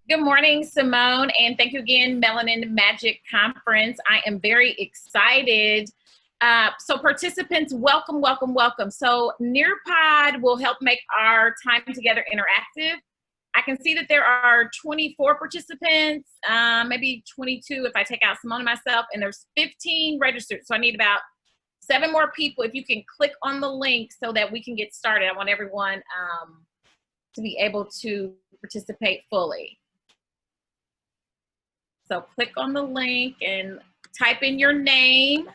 Good morning, Simone, and thank you again, Melanin Magic Conference. I am very excited. So participants, welcome, welcome, welcome. So Nearpod will help make our time together interactive. I can see that there are 24 participants, maybe 22 if I take out Simone and myself, and there's 15 registered. So I need about 7 more people. If you can click on the link so that we can get started. I want everyone to be able to participate fully. So click on the link and type in your name.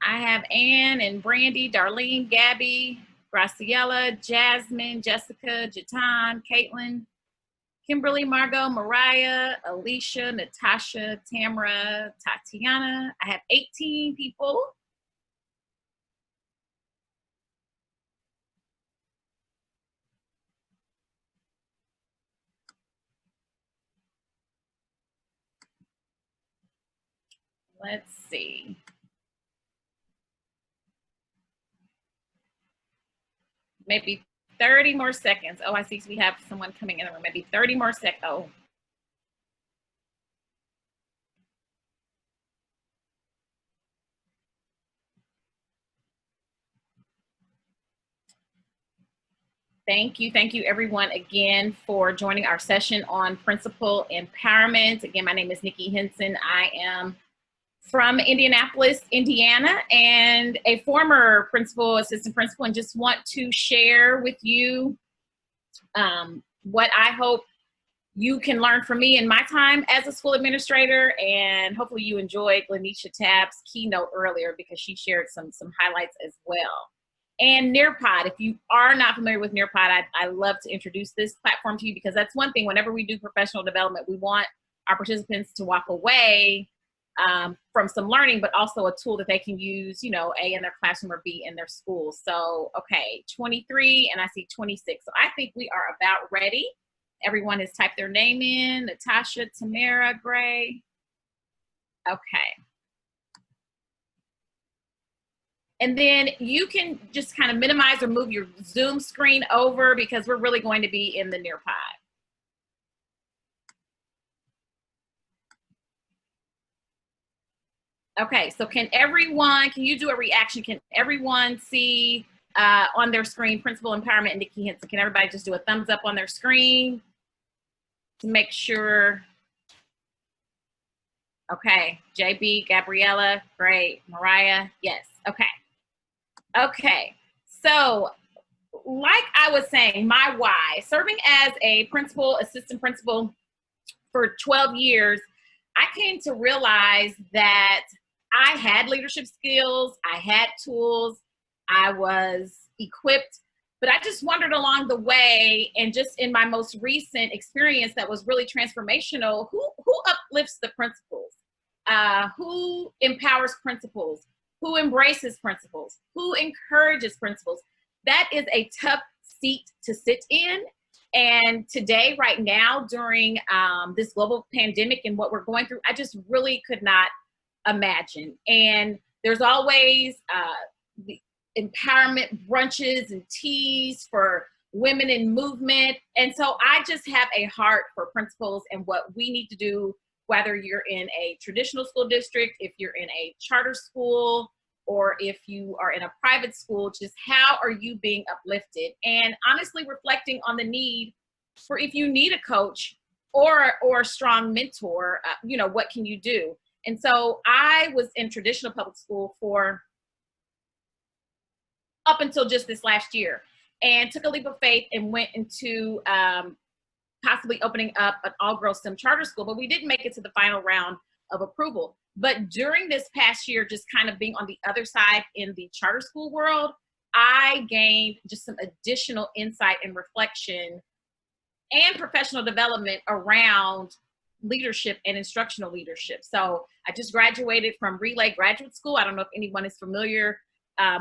I have Ann and Brandy, Darlene, Gabby, Graciela, Jasmine, Jessica, Jatan, Caitlin, Kimberly, Margot, Mariah, Alicia, Natasha, Tamara, Tatiana. I have 18 people. Let's see. Maybe 30 more seconds. Oh, I see we have someone coming in the room. Maybe 30 more seconds. Oh. Thank you everyone again for joining our session on principal empowerment. Again, my name is Nikki Henson. I am from Indianapolis, Indiana, and a former principal, assistant principal, and just want to share with you what I hope you can learn from me in my time as a school administrator, and hopefully you enjoyed Lanisha Tabb's keynote earlier because she shared some highlights as well. And Nearpod, if you are not familiar with Nearpod, I love to introduce this platform to you because that's one thing. Whenever we do professional development, we want our participants to walk away from some learning, but also a tool that they can use, you know, A, in their classroom or B, in their school. So, okay, 23 and I see 26. So I think we are about ready. Everyone has typed their name in. Natasha, Tamara, Gray. Okay. And then you can just kind of minimize or move your Zoom screen over because we're really going to be in the Nearpod. Okay, so can you do a reaction? Can everyone see on their screen Principal Empowerment and Nikki Henson? Can everybody just do a thumbs up on their screen to make sure? Okay, JB, Gabriella, great. Mariah, yes, okay. Okay, so like I was saying, my why, serving as a principal, assistant principal for 12 years, I came to realize that I had leadership skills, I had tools, I was equipped, but I just wondered along the way, and just in my most recent experience that was really transformational, who uplifts the principals? Who empowers principals? Who embraces principals? Who encourages principals? That is a tough seat to sit in. And today, right now, during this global pandemic and what we're going through, I just really could not imagine. And there's always the empowerment brunches and teas for women in movement. And so I just have a heart for principals and what we need to do, whether you're in a traditional school district, if you're in a charter school, or if you are in a private school, just how are you being uplifted? And honestly, reflecting on the need for, if you need a coach or a strong mentor, you know, what can you do? And so I was in traditional public school for up until just this last year, and took a leap of faith and went into possibly opening up an all-girls STEM charter school, but we didn't make it to the final round of approval. But during this past year, just kind of being on the other side in the charter school world, I gained just some additional insight and reflection and professional development around leadership and instructional leadership. So I just graduated from Relay Graduate School. I don't know if anyone is familiar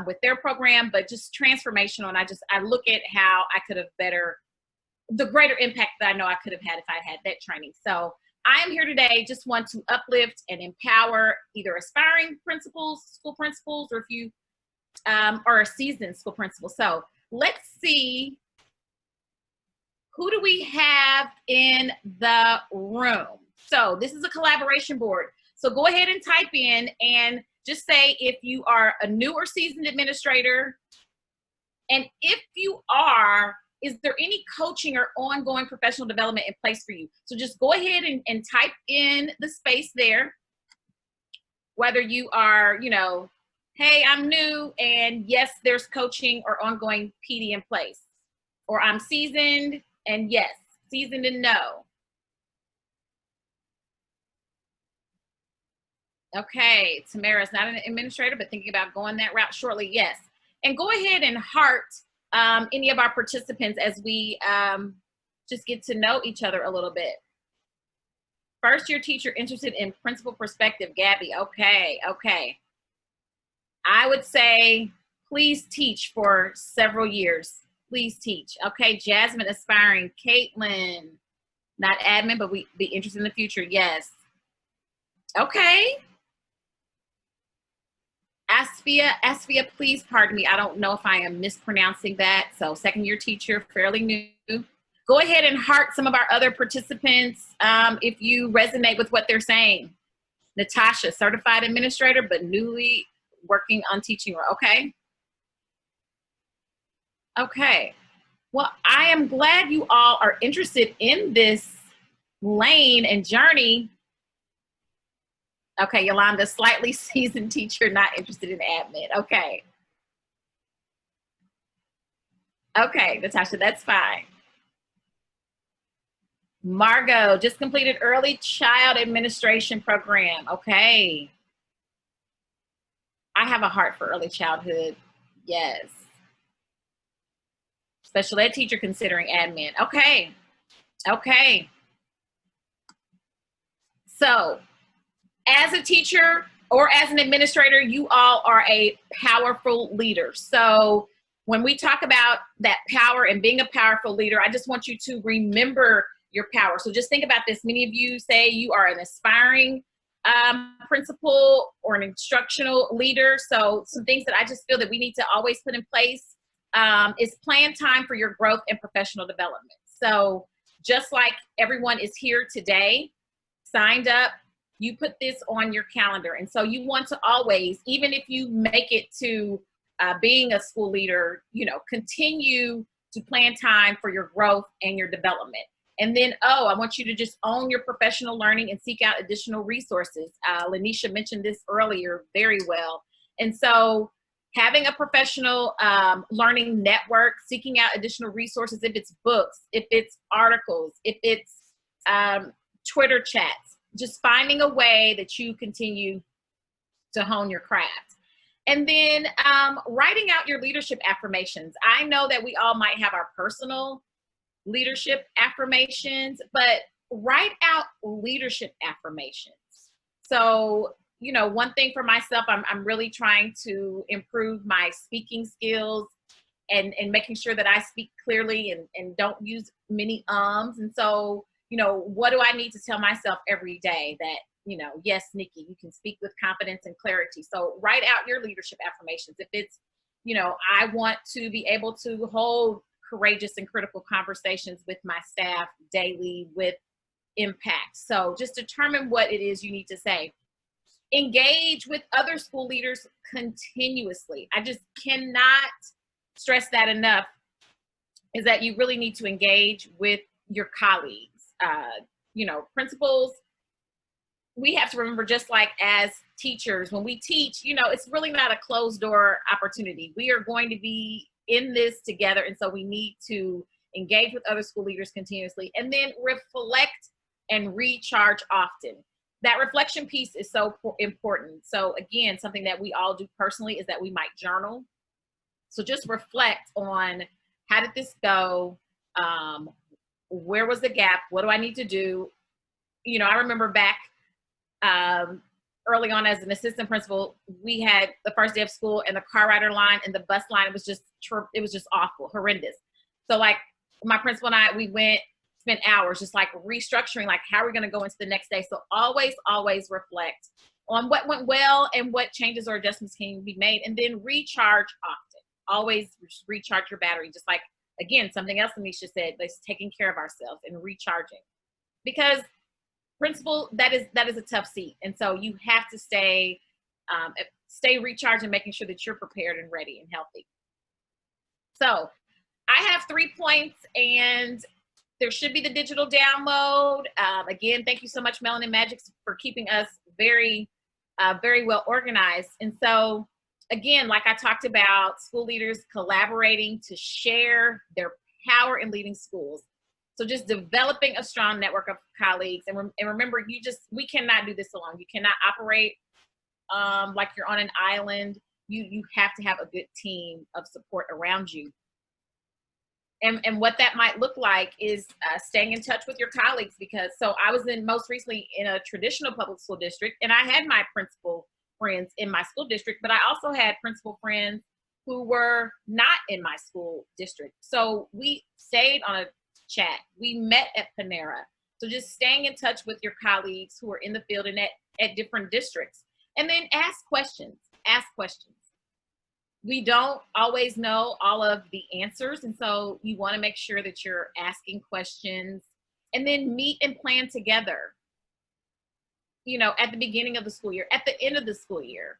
with their program, but just transformational. And I look at how I could have the greater impact that I know I could have had if I had that training. So I am here today, just want to uplift and empower either aspiring principals, school principals, or if you are a seasoned school principal. So let's see, who do we have in the room? So this is a collaboration board. So go ahead and type in and just say if you are a new or seasoned administrator, and if you are, is there any coaching or ongoing professional development in place for you? So just go ahead and type in the space there, whether you are, you know, hey, I'm new, and yes, there's coaching or ongoing PD in place. Or I'm seasoned, and yes, seasoned and no. Okay, Tamara's not an administrator, but thinking about going that route shortly, yes. And go ahead and heart any of our participants as we just get to know each other a little bit. First year teacher interested in principal perspective, Gabby. Okay, okay. I would say please teach for several years. Please teach. Okay, Jasmine aspiring. Caitlin, not admin, but we be interested in the future. Yes. Okay. Asphia, please pardon me. I don't know if I am mispronouncing that. So second year teacher, fairly new. Go ahead and heart some of our other participants if you resonate with what they're saying. Natasha, certified administrator, but newly working on teaching. Okay. Okay. Well, I am glad you all are interested in this lane and journey. Okay, Yolanda, slightly seasoned teacher, not interested in admin. Okay. Okay, Natasha, that's fine. Margot, just completed early child administration program. Okay. I have a heart for early childhood. Yes. Special ed teacher considering admin. Okay. Okay. So, as a teacher or as an administrator, you all are a powerful leader. So when we talk about that power and being a powerful leader, I just want you to remember your power. So just think about this. Many of you say you are an aspiring principal or an instructional leader. So some things that I just feel that we need to always put in place is plan time for your growth and professional development. So just like everyone is here today, signed up, you put this on your calendar. And so you want to always, even if you make it to being a school leader, you know, continue to plan time for your growth and your development. And then, I want you to just own your professional learning and seek out additional resources. Lanisha mentioned this earlier very well. And so having a professional learning network, seeking out additional resources, if it's books, if it's articles, if it's Twitter chats, just finding a way that you continue to hone your craft. And then writing out your leadership affirmations. I know that we all might have our personal leadership affirmations, but write out leadership affirmations. So, you know, one thing for myself, I'm really trying to improve my speaking skills and making sure that I speak clearly and don't use many ums. And so, you know, what do I need to tell myself every day that, you know, yes, Nikki, you can speak with confidence and clarity. So write out your leadership affirmations. If it's, you know, I want to be able to hold courageous and critical conversations with my staff daily with impact. So just determine what it is you need to say. Engage with other school leaders continuously. I just cannot stress that enough, is that you really need to engage with your colleagues. You know, principals, we have to remember, just like as teachers, when we teach, you know, it's really not a closed door opportunity. We are going to be in this together. And so we need to engage with other school leaders continuously, and then reflect and recharge often. That reflection piece is so important. So again, something that we all do personally is that we might journal. So just reflect on, how did this go? Where was the gap? What do I need to do? You know, I remember back early on as an assistant principal, we had the first day of school and the car rider line and the bus line, it was just awful, horrendous. So like my principal and I, we spent hours just like restructuring, like how are we going to go into the next day? So always reflect on what went well and what changes or adjustments can be made, and then recharge often. Always recharge your battery, just like again, something else Anisha said, is taking care of ourselves and recharging. Because principal, that is a tough seat. And so you have to stay recharged and making sure that you're prepared and ready and healthy. So I have 3 points, and there should be the digital download. Again, thank you so much, Melanin Magics, for keeping us very, very well organized. And so, again, like I talked about, school leaders collaborating to share their power in leading schools. So just developing a strong network of colleagues. And remember, we cannot do this alone. You cannot operate like you're on an island. You have to have a good team of support around you. And what that might look like is staying in touch with your colleagues, because so I was most recently in a traditional public school district, and I had my principal friends in my school district, but I also had principal friends who were not in my school district. So we stayed on a chat. We met at Panera. So just staying in touch with your colleagues who are in the field and at different districts, and then ask questions. We don't always know all of the answers. And so you want to make sure that you're asking questions, and then meet and plan together, at the beginning of the school year, at the end of the school year.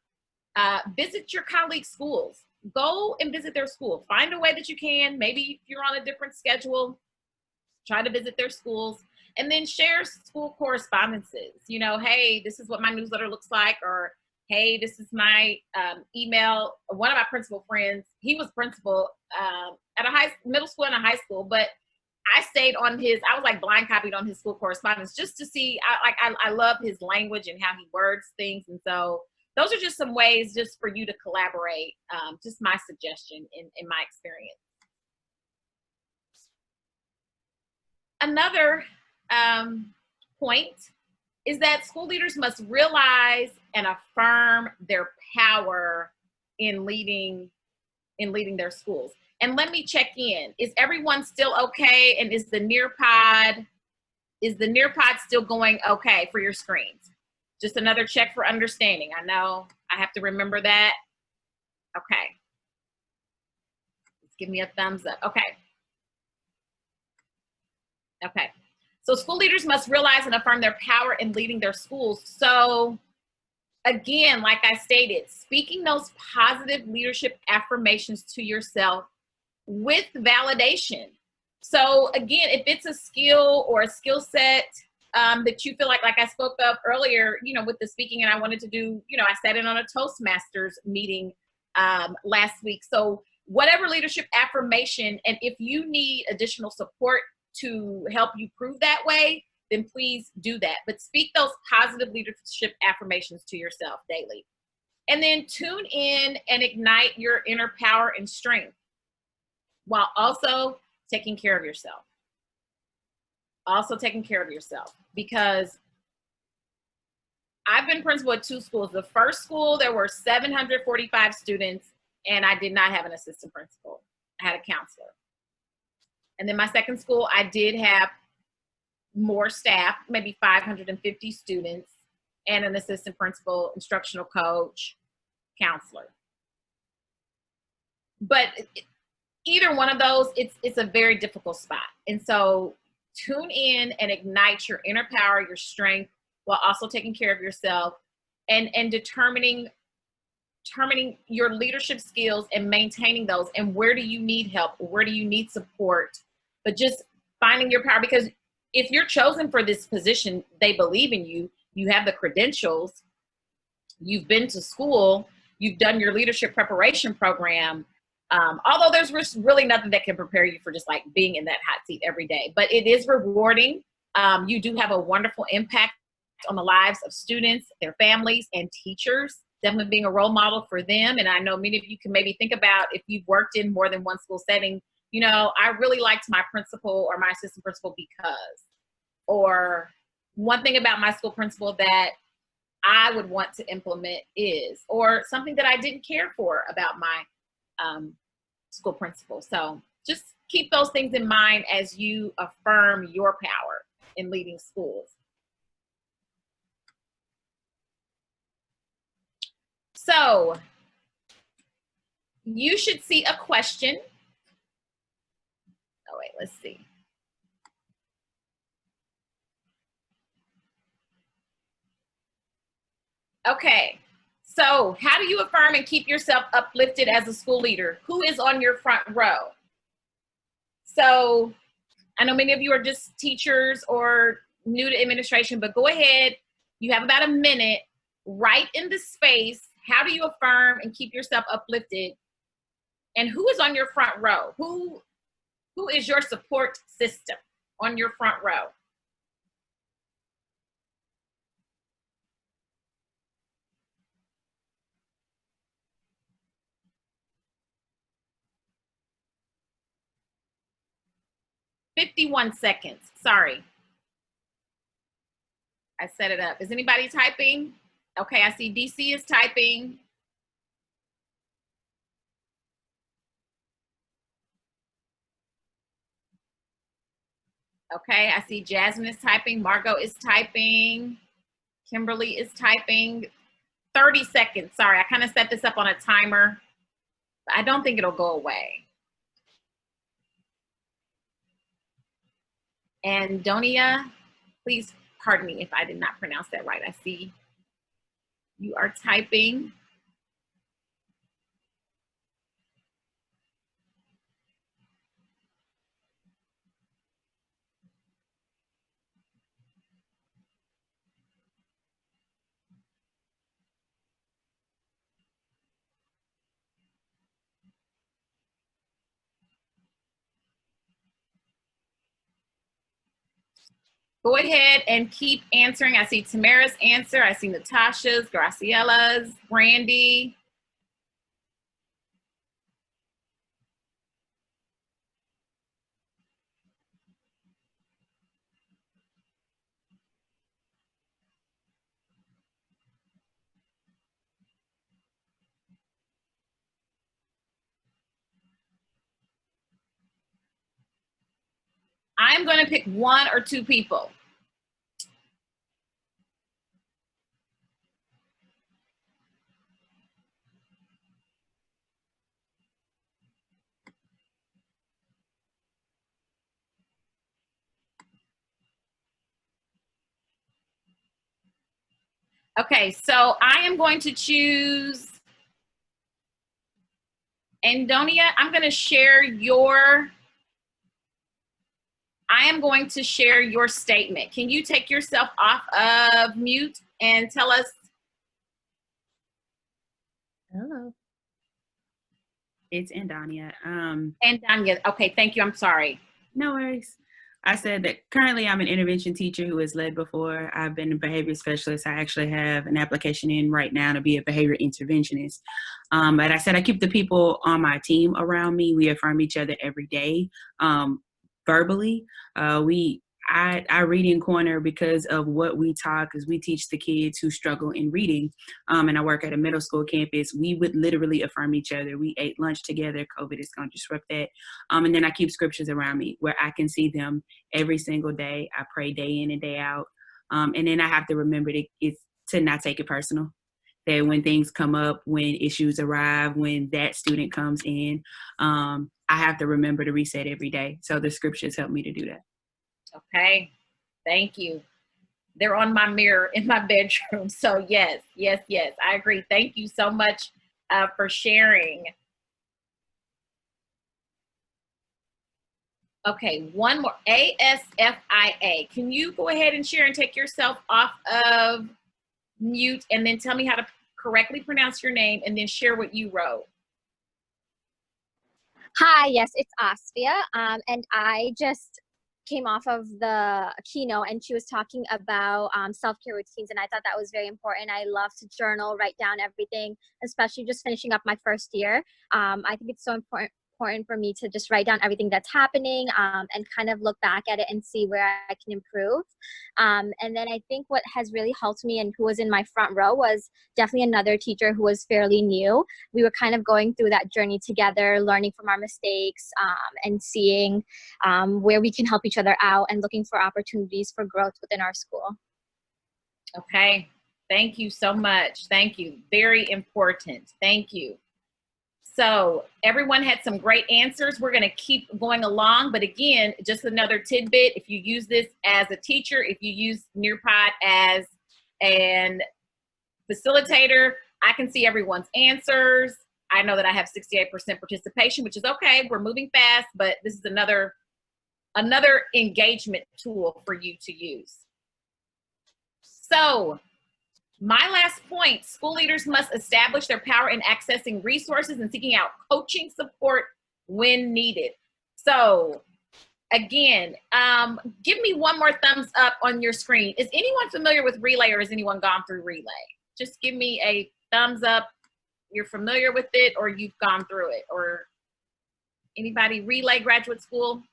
Visit your colleagues' schools. Go and visit their school. Find a way that you can. Maybe if you're on a different schedule, try to visit their schools, and then share school correspondences. Hey, this is what my newsletter looks like, or hey, this is my email. One of my principal friends, he was principal at a middle school and a high school, but I stayed on I was like blind copied on his school correspondence just to see, I love his language and how he words things. And so those are just some ways just for you to collaborate, just my suggestion in my experience. Another point is that school leaders must realize and affirm their power in leading their schools. And let me check in. Is everyone still okay? And is the Nearpod still going okay for your screens? Just another check for understanding. I know I have to remember that. Okay. Just give me a thumbs up. Okay. Okay. So school leaders must realize and affirm their power in leading their schools. So again, like I stated, speaking those positive leadership affirmations to yourself with validation. So again, if it's a skill or a skill set that you feel like I spoke of earlier, with the speaking, and I wanted to do, I sat in on a Toastmasters meeting last week. So whatever leadership affirmation, and if you need additional support to help you prove that way, then please do that. But speak those positive leadership affirmations to yourself daily. And then tune in and ignite your inner power and strength while also taking care of yourself. Because I've been principal at 2 schools. The first school, there were 745 students, and I did not have an assistant principal. I had a counselor. And then my second school, I did have more staff, maybe 550 students, and an assistant principal, instructional coach, counselor. But either one of those, it's a very difficult spot. And so tune in and ignite your inner power, your strength, while also taking care of yourself, and determining your leadership skills and maintaining those. And where do you need help? Where do you need support? But just finding your power, because if you're chosen for this position, they believe in you. You have the credentials. You've been to school. You've done your leadership preparation program. Although there's really nothing that can prepare you for just like being in that hot seat every day. But it is rewarding. You do have a wonderful impact on the lives of students, their families, and teachers. Definitely being a role model for them. And I know many of you can maybe think about, if you've worked in more than one school setting, I really liked my principal or my assistant principal because, or one thing about my school principal that I would want to implement is, or something that I didn't care for about my school principal. So just keep those things in mind as you affirm your power in leading schools. So you should see a question let's see. Okay, so how do you affirm and keep yourself uplifted as a school leader? Who is on your front row? So I know many of you are just teachers or new to administration, but go ahead. You have about a minute. Write in the space, how do you affirm and keep yourself uplifted? And who is on your front row? Who is your support system on your front row? "51 seconds. Sorry. I set it up. Is anybody typing? Okay, I see DC is typing. Okay, I see Jasmine is typing. Margot is typing. Kimberly is typing. 30 seconds. Sorry, I kind of set this up on a timer. But I don't think it'll go away. And Donia, please pardon me if I did not pronounce that right. I see you are typing. Go ahead and keep answering. I see Tamara's answer. I see Natasha's, Graciella's, Brandy. I'm going to pick one or two people. Okay, so I am going to choose Andonia. I am going to share your statement. Can you take yourself off of mute and tell us? Hello. It's Andonia. Andonia, okay, thank you. I'm sorry. No worries. I said that currently I'm an intervention teacher who has led before. I've been a behavior specialist. I actually have an application in right now to be a behavior interventionist. But I said I keep the people on my team around me. We affirm each other every day, verbally. I read in corner because of what we taught, because we teach the kids who struggle in reading. And I work at a middle school campus. We would literally affirm each other. We ate lunch together. COVID is going to disrupt that. And then I keep scriptures around me where I can see them every single day. I pray day in and day out. And then I have to remember to not take it personal. That when things come up, when issues arrive, when that student comes in, I have to remember to reset every day. So the scriptures help me to do that. Okay, thank you. They're on my mirror in my bedroom. So yes, I agree. Thank you so much for sharing. Okay, one more, ASFIA. Can you go ahead and share and take yourself off of mute and then tell me how to correctly pronounce your name and then share what you wrote? Hi, yes, it's Asfia. And I just came off of the keynote and she was talking about self-care routines, and I thought that was very important. I love to journal, write down everything, especially just finishing up my first year. I think it's so important for me to just write down everything that's happening and kind of look back at it and see where I can improve. And then I think what has really helped me and who was in my front row was definitely another teacher who was fairly new. We were kind of going through that journey together, learning from our mistakes and seeing where we can help each other out and looking for opportunities for growth within our school. Okay, thank you so much. Thank you, very important, thank you. So everyone had some great answers. We're going to keep going along. But again, just another tidbit. If you use this as a teacher, if you use Nearpod as an facilitator, I can see everyone's answers. I know that I have 68% participation, which is okay. We're moving fast, but this is another engagement tool for you to use. So my last point, school leaders must establish their power in accessing resources and seeking out coaching support when needed. So again, give me one more thumbs up on your screen. Is anyone familiar with Relay, or has anyone gone through Relay? Just give me a thumbs up. You're familiar with it, or you've gone through it, or anybody Relay graduate school?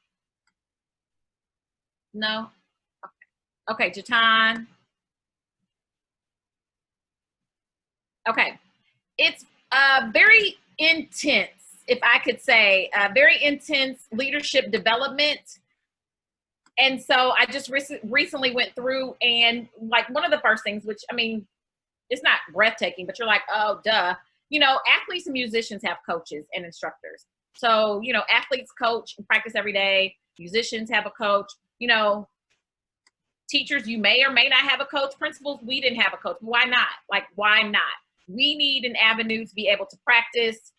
No? Okay, Jatan. Okay, it's very intense, if I could say, very intense leadership development. And so I just recently went through, and like one of the first things, which, I mean, it's not breathtaking, but you're like, oh, duh. You know, athletes and musicians have coaches and instructors. So, you know, athletes coach and practice every day. Musicians have a coach. You know, teachers, you may or may not have a coach. Principals, we didn't have a coach. Why not? Like, why not? We need an avenue to be able to practice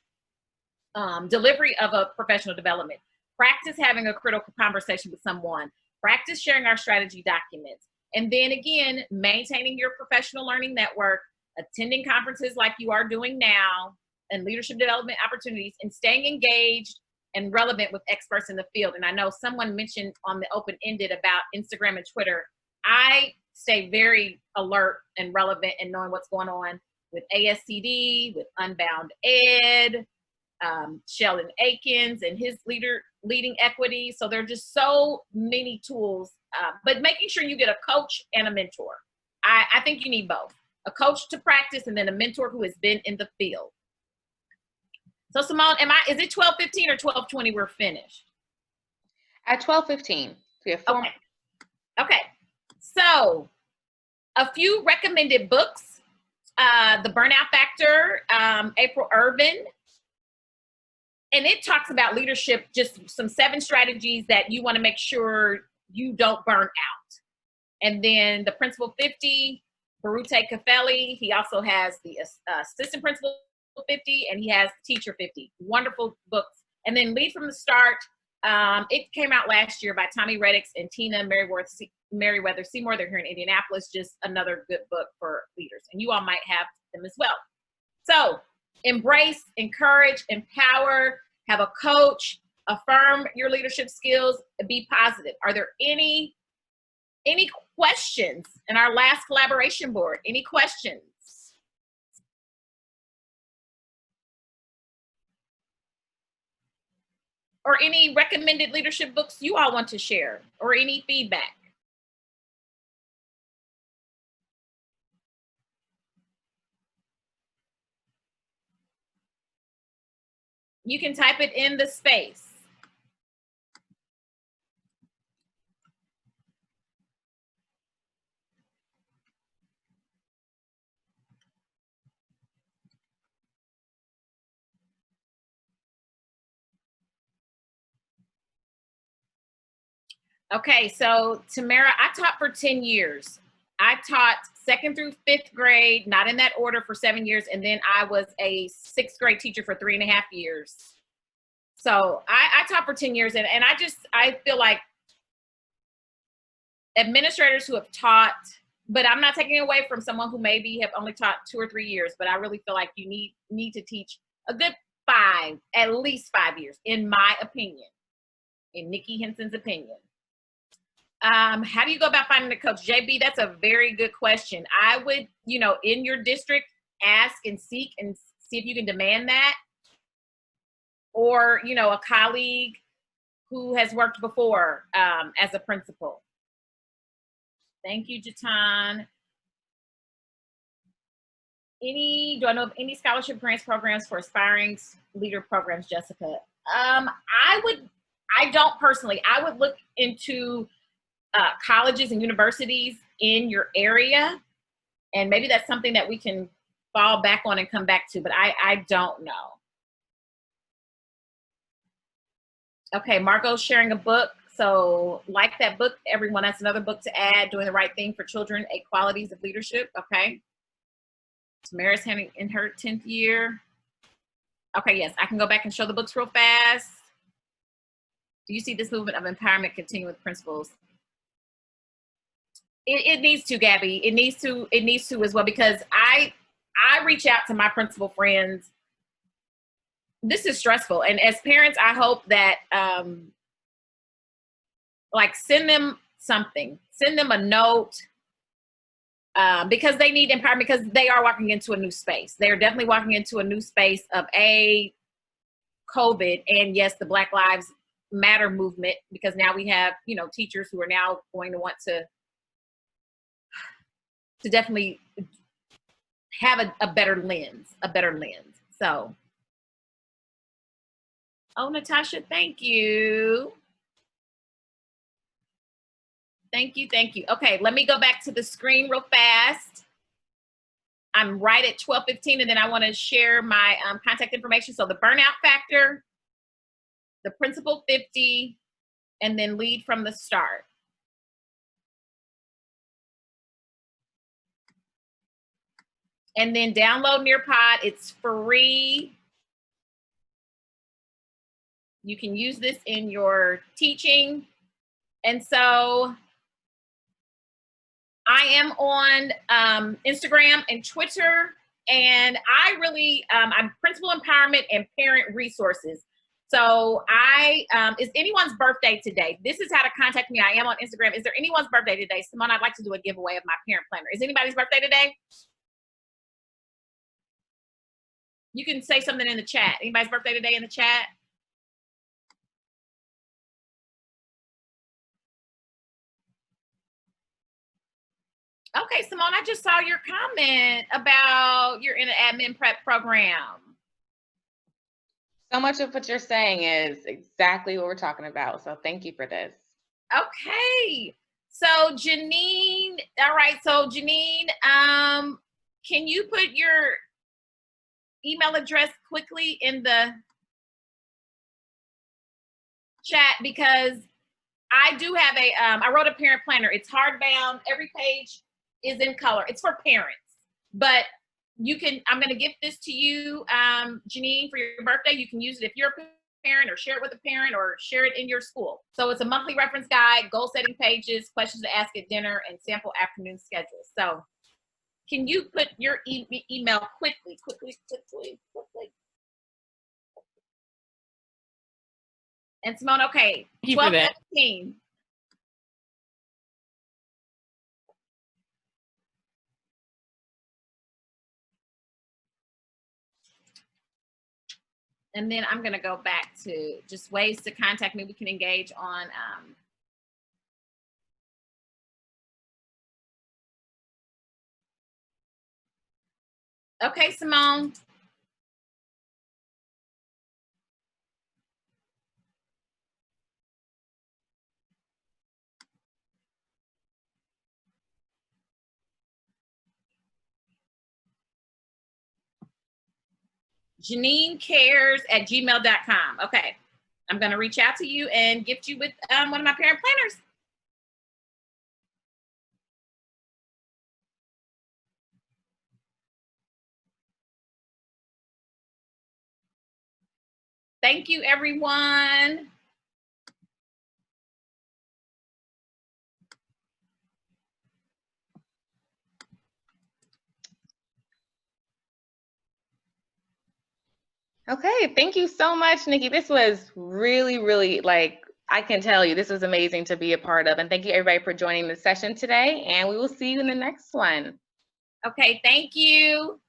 delivery of a professional development, practice having a critical conversation with someone, practice sharing our strategy documents, and then again, maintaining your professional learning network, attending conferences like you are doing now, and leadership development opportunities, and staying engaged and relevant with experts in the field. And I know someone mentioned on the open-ended about Instagram and Twitter. I stay very alert and relevant and knowing what's going on with ASCD, with Unbound Ed, Sheldon Akins and his leading equity. So there are just so many tools, but making sure you get a coach and a mentor. I think you need both. A coach to practice and then a mentor who has been in the field. So Simone, is it 12:15 or 12:20 we're finished? At 12:15. We have 4 minutes. Okay. So a few recommended books. The Burnout Factor, April Irvin. And it talks about leadership, just some 7 strategies that you want to make sure you don't burn out. And then the Principal 50, Barute Kafeli. He also has the Assistant Principal 50, and he has Teacher 50. Wonderful books. And then Lead from the Start. It came out last year by Tommy Reddix and Tina Merriweather Seymour. They're here in Indianapolis. Just another good book for leaders. And you all might have them as well. So embrace, encourage, empower, have a coach, affirm your leadership skills, be positive. Are there any questions in our last collaboration board? Any questions? Or any recommended leadership books you all want to share, or any feedback? You can type it in the space. Okay, so Tamara, I taught for 10 years. I taught 2nd through 5th grade, not in that order, for 7 years. And then I was a 6th grade teacher for 3.5 years. So I taught for 10 years. And I feel like administrators who have taught, but I'm not taking away from someone who maybe have only taught 2 or 3 years, but I really feel like you need to teach a good 5, at least 5 years, in my opinion, in Nikki Henson's opinion. How do you go about finding a coach? JB, that's a very good question. I would, in your district, ask and seek and see if you can demand that. Or, a colleague who has worked before as a principal. Thank you, Jatan. Do I know of any scholarship grants programs for aspiring leader programs, Jessica? I don't personally. I would look into colleges and universities in your area, and maybe that's something that we can fall back on and come back to, but I don't know. Okay, Margot's sharing a book. So like that book, everyone, that's another book to add, Doing the Right Thing for Children, 8 Qualities of Leadership. Okay. Tamara's in her 10th year. Okay, yes, I can go back and show the books real fast. Do you see this movement of empowerment continue with principles? It needs to, Gabby. It needs to as well, because I reach out to my principal friends. This is stressful. And as parents, I hope that like send them something, send them a note, because they need empowerment, because they are walking into a new space. They are definitely walking into a new space of COVID, and yes, the Black Lives Matter movement, because now we have, you know, teachers who are now going to want to definitely have a better lens, So, oh, Natasha, thank you. Thank you. Okay, let me go back to the screen real fast. I'm right at 12:15, and then I want to share my contact information. So the burnout factor, the principal 50, and then lead from the start. And then download Nearpod. It's free. You can use this in your teaching. And so I am on Instagram and Twitter, and I really, I'm Principal Empowerment and Parent Resources. So is anyone's birthday today? This is how to contact me. I am on Instagram. Is there anyone's birthday today? Simone, I'd like to do a giveaway of my parent planner. Is anybody's birthday today? You can say something in the chat. Anybody's birthday today in the chat? Okay, Simone, I just saw your comment about you're in an admin prep program. So much of what you're saying is exactly what we're talking about. So thank you for this. Okay. So Janine, all right. So Janine, can you put your email address quickly in the chat, because I do have I wrote a parent planner. It's hardbound. Every page is in color. It's for parents, but you can, I'm going to gift this to you, Janine, for your birthday. You can use it if you're a parent, or share it with a parent, or share it in your school. So it's a monthly reference guide, goal setting pages, questions to ask at dinner, and sample afternoon schedules. So can you put your email quickly? And Simone, okay, 12:15. And then I'm gonna go back to just ways to contact me. We can engage on okay, Simone. JanineCares@gmail.com. Okay, I'm gonna reach out to you and gift you with one of my parent planners. Thank you, everyone. Okay, thank you so much, Nikki. This was really, really, like, I can tell you, this was amazing to be a part of. And thank you, everybody, for joining the session today. And we will see you in the next one. Okay, thank you.